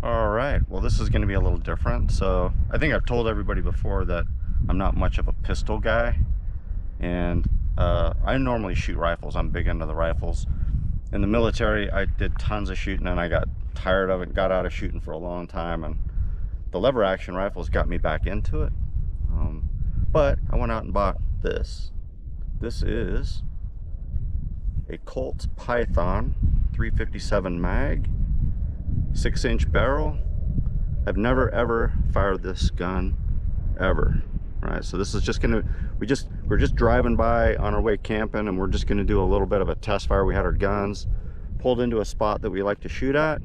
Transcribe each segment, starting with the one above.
All right, well, this is going to be a little different. So I think I've told everybody before that I'm not much of a pistol guy, and I normally shoot rifles. I'm big into the rifles. In the military, I did tons of shooting, and I got tired of it, got out of shooting for a long time, and the lever action rifles got me back into it. But I went out and bought this. This is a Colt Python 357 mag, 6-inch barrel. I've never ever fired this gun ever. All right, so this is just gonna, we're just driving by on our way camping, and we're just gonna do a little bit of a test fire. We had our guns pulled into a spot that we like to shoot at,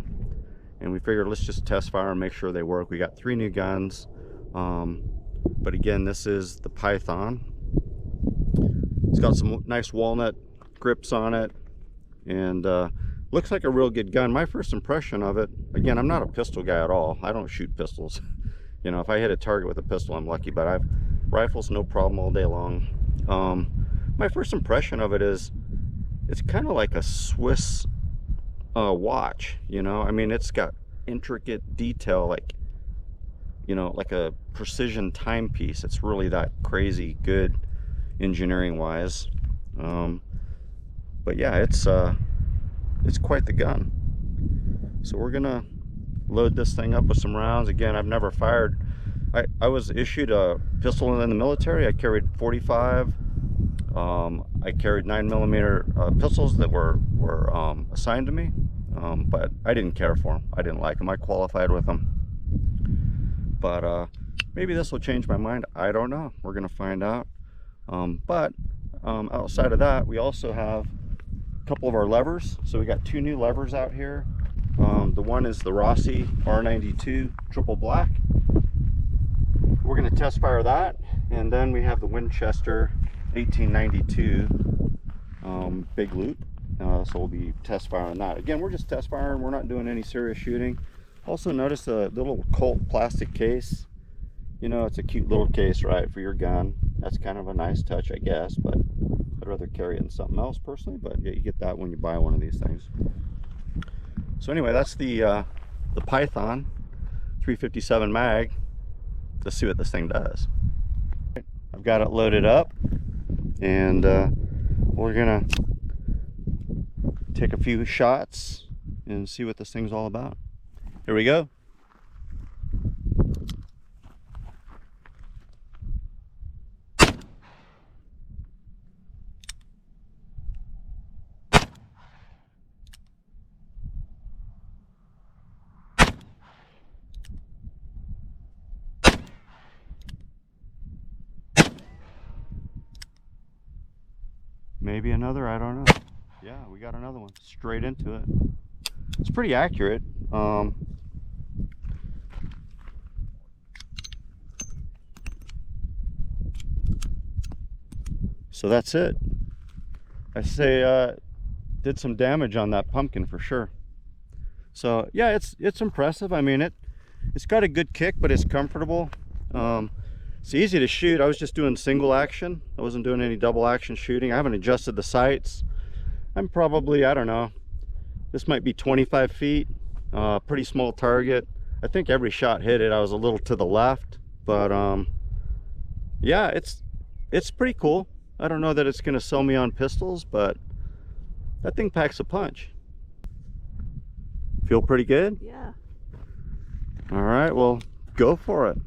and we figured let's just test fire and make sure they work. We got 3 new guns, but again, this is the Python. It's got some nice walnut grips on it, and looks like a real good gun. My first impression of it, again, I'm not a pistol guy at all. I don't shoot pistols. You know, if I hit a target with a pistol, I'm lucky, but I've rifles no problem all day long. My first impression of it is it's kind of like a Swiss watch, you know. I mean, it's got intricate detail, like, you know, like a precision timepiece. It's really that crazy good engineering wise. But yeah, it's quite the gun. So we're gonna load this thing up with some rounds. Again, I've never fired. I was issued a pistol in the military. I carried 45. I carried 9mm pistols that were assigned to me, but I didn't care for them. I didn't like them. I qualified with them. But maybe this will change my mind. I don't know. We're gonna find out. But outside of that, we also have a couple of our levers. So we got 2 new levers out here. The one is the Rossi R92 triple black. We're going to test fire that, and then we have the Winchester 1892 big loop. So we'll be test firing that. Again, we're just test firing. We're not doing any serious shooting. Also notice the little Colt plastic case. You know, it's a cute little case, right, for your gun. That's kind of a nice touch, I guess, but I'd rather carry it in something else personally. But yeah, you get that when you buy one of these things. So anyway, that's the Python 357 mag. Let's see what this thing does. I've got it loaded up, and we're gonna take a few shots and see what this thing's all about. Here we go. Maybe another, I don't know. Yeah, we got another one straight into it. It's pretty accurate. So that's it. I say did some damage on that pumpkin for sure. So yeah, it's impressive. I mean, it's got a good kick, but it's comfortable. It's easy to shoot. I was just doing single action. I wasn't doing any double action shooting. I haven't adjusted the sights. I'm probably, I don't know, this might be 25 feet. Pretty small target. I think every shot hit it. I was a little to the left, but yeah, it's pretty cool. I don't know that it's gonna sell me on pistols, but that thing packs a punch. Feel pretty good? Yeah. All right, well, go for it.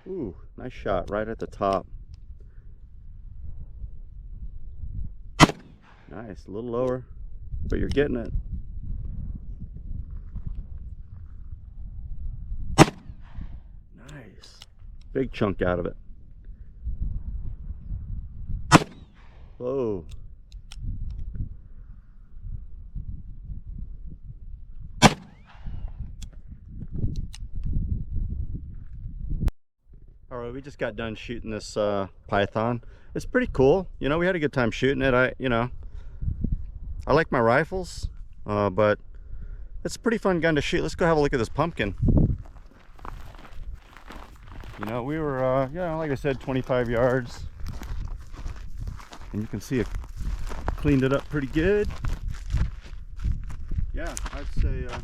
Ooh, nice shot right at the top. Nice, a little lower, but you're getting it. Nice. Big chunk out of it. Whoa. All right, we just got done shooting this Python. It's pretty cool. You know, we had a good time shooting it. I like my rifles, but it's a pretty fun gun to shoot. Let's go have a look at this pumpkin. You know, we were, like I said, 25 yards. and you can see it cleaned it up pretty good. Yeah, I'd say yeah,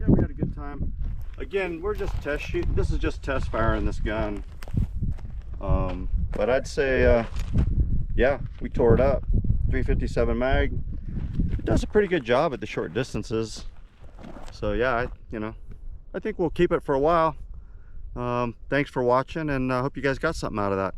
we had a good time. Again, we're just test shoot. This is just test firing this gun. But I'd say yeah, we tore it up. 357 mag. It does a pretty good job at the short distances. So yeah, I think we'll keep it for a while. Thanks for watching, and I hope you guys got something out of that.